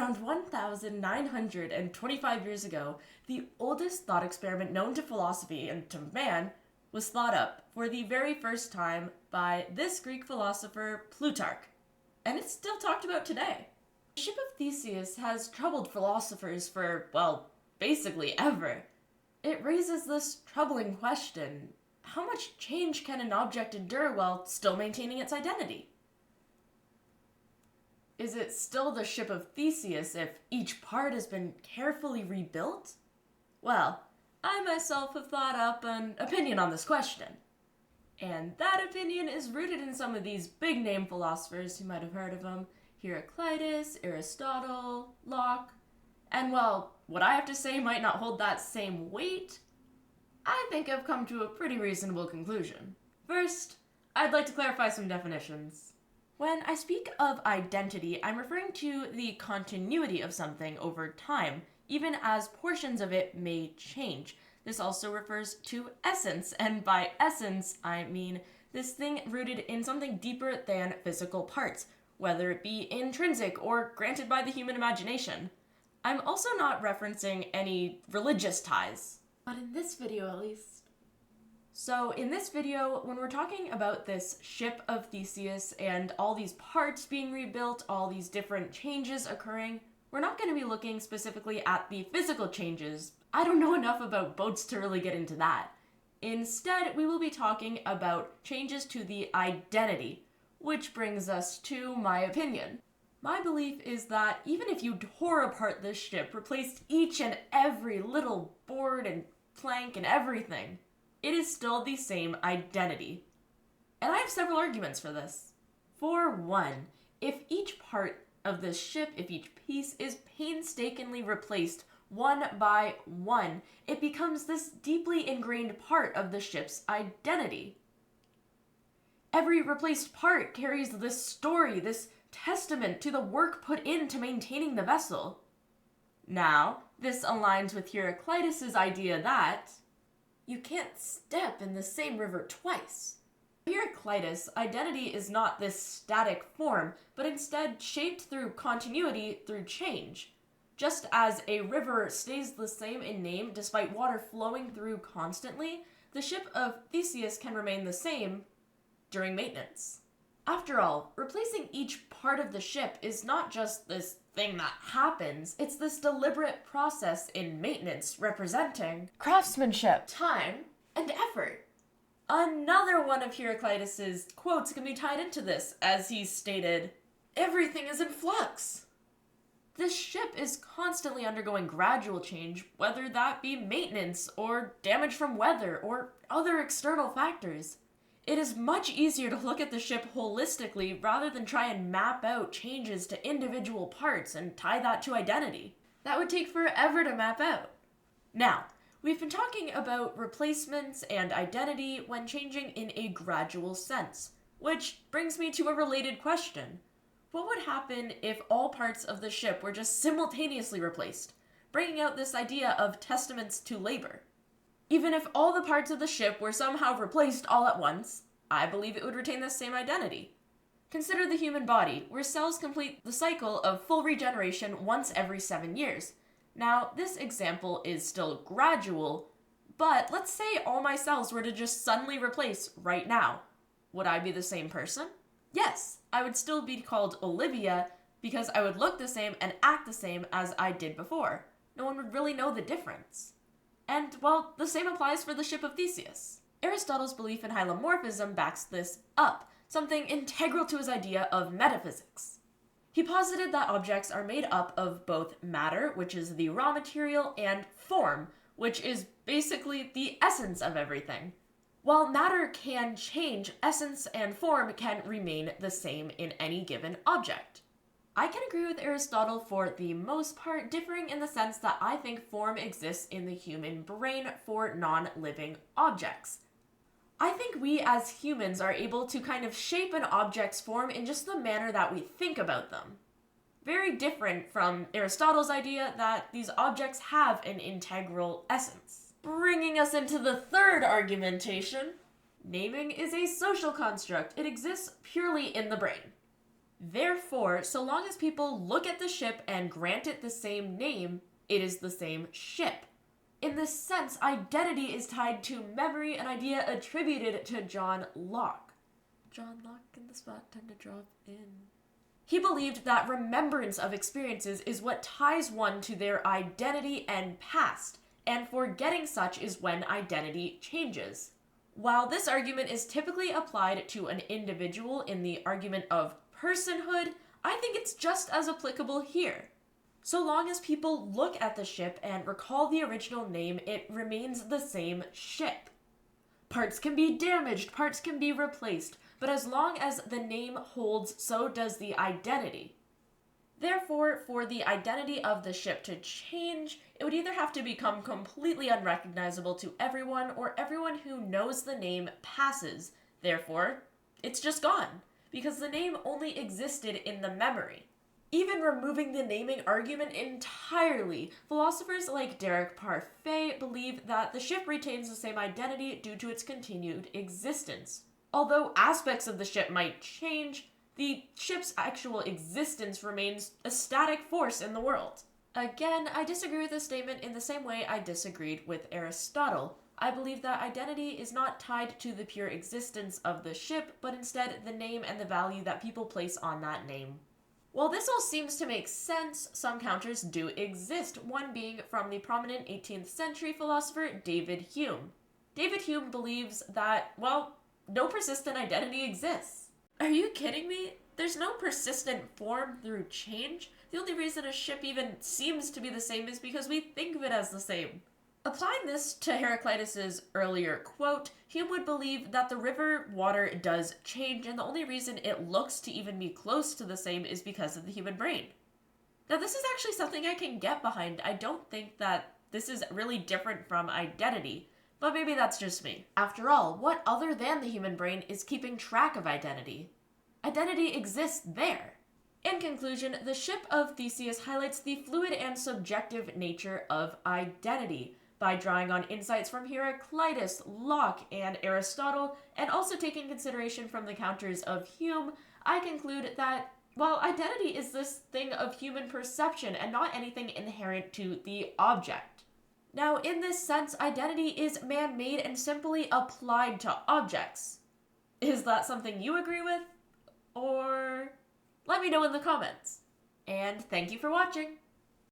Around 1,925 years ago, the oldest thought experiment known to philosophy and to man was thought up for the very first time by this Greek philosopher Plutarch, and it's still talked about today. The ship of Theseus has troubled philosophers for, well, basically ever. It raises this troubling question: how much change can an object endure while still maintaining its identity? Is it still the ship of Theseus if each part has been carefully rebuilt? Well, I myself have thought up an opinion on this question. And that opinion is rooted in some of these big-name philosophers. You might have heard of them: Heraclitus, Aristotle, Locke. And while what I have to say might not hold that same weight, I think I've come to a pretty reasonable conclusion. First, I'd like to clarify some definitions. When I speak of identity, I'm referring to the continuity of something over time, even as portions of it may change. This also refers to essence, and by essence, I mean this thing rooted in something deeper than physical parts, whether it be intrinsic or granted by the human imagination. I'm also not referencing any religious ties, but in this video at least. So in this video, when we're talking about this ship of Theseus and all these parts being rebuilt, all these different changes occurring, we're not going to be looking specifically at the physical changes. I don't know enough about boats to really get into that. Instead, we will be talking about changes to the identity, which brings us to my opinion. My belief is that even if you tore apart this ship, replaced each and every little board and plank and everything, it is still the same identity. And I have several arguments for this. For one, if each part of this ship, if each piece is painstakingly replaced one by one, it becomes this deeply ingrained part of the ship's identity. Every replaced part carries this story, this testament to the work put into maintaining the vessel. Now, this aligns with Heraclitus' idea that you can't step in the same river twice. For Heraclitus, identity is not this static form, but instead shaped through continuity, through change. Just as a river stays the same in name despite water flowing through constantly, the ship of Theseus can remain the same during maintenance. After all, replacing each part of the ship is not just this thing that happens, it's this deliberate process in maintenance representing craftsmanship, time, and effort. Another one of Heraclitus's quotes can be tied into this, as he stated, "Everything is in flux." This ship is constantly undergoing gradual change, whether that be maintenance or damage from weather or other external factors. It is much easier to look at the ship holistically rather than try and map out changes to individual parts and tie that to identity. That would take forever to map out. Now, we've been talking about replacements and identity when changing in a gradual sense, which brings me to a related question. What would happen if all parts of the ship were just simultaneously replaced, bringing out this idea of testaments to labor? Even if all the parts of the ship were somehow replaced all at once, I believe it would retain the same identity. Consider the human body, where cells complete the cycle of full regeneration once every 7 years. Now, this example is still gradual, but let's say all my cells were to just suddenly replace right now. Would I be the same person? Yes, I would still be called Olivia because I would look the same and act the same as I did before. No one would really know the difference. And, well, the same applies for the ship of Theseus. Aristotle's belief in hylomorphism backs this up, something integral to his idea of metaphysics. He posited that objects are made up of both matter, which is the raw material, and form, which is basically the essence of everything. While matter can change, essence and form can remain the same in any given object. I can agree with Aristotle for the most part, differing in the sense that I think form exists in the human brain for non-living objects. I think we as humans are able to kind of shape an object's form in just the manner that we think about them. Very different from Aristotle's idea that these objects have an integral essence. Bringing us into the third argumentation, naming is a social construct. It exists purely in the brain. Therefore, so long as people look at the ship and grant it the same name, it is the same ship. In this sense, identity is tied to memory, an idea attributed to John Locke. John Locke in the spot, time to drop in. He believed that remembrance of experiences is what ties one to their identity and past, and forgetting such is when identity changes. While this argument is typically applied to an individual in the argument of personhood, I think it's just as applicable here. So long as people look at the ship and recall the original name, it remains the same ship. Parts can be damaged, parts can be replaced, but as long as the name holds, so does the identity. Therefore, for the identity of the ship to change, it would either have to become completely unrecognizable to everyone, or everyone who knows the name passes. Therefore, it's just gone, because the name only existed in the memory. Even removing the naming argument entirely, philosophers like David Parfait believe that the ship retains the same identity due to its continued existence. Although aspects of the ship might change, the ship's actual existence remains a static force in the world. Again, I disagree with this statement in the same way I disagreed with Aristotle. I believe that identity is not tied to the pure existence of the ship, but instead the name and the value that people place on that name. While this all seems to make sense, some counters do exist, one being from the prominent 18th century philosopher David Hume. David Hume believes that, well, no persistent identity exists. Are you kidding me? There's no persistent form through change. The only reason a ship even seems to be the same is because we think of it as the same. Applying this to Heraclitus' earlier quote, Hume would believe that the river water does change, and the only reason it looks to even be close to the same is because of the human brain. Now, this is actually something I can get behind. I don't think that this is really different from identity, but maybe that's just me. After all, what other than the human brain is keeping track of identity? Identity exists there. In conclusion, the ship of Theseus highlights the fluid and subjective nature of identity. By drawing on insights from Heraclitus, Locke, and Aristotle, and also taking consideration from the counters of Hume, I conclude that, well, identity is this thing of human perception and not anything inherent to the object. Now, in this sense, identity is man-made and simply applied to objects. Is that something you agree with? Or let me know in the comments. And thank you for watching!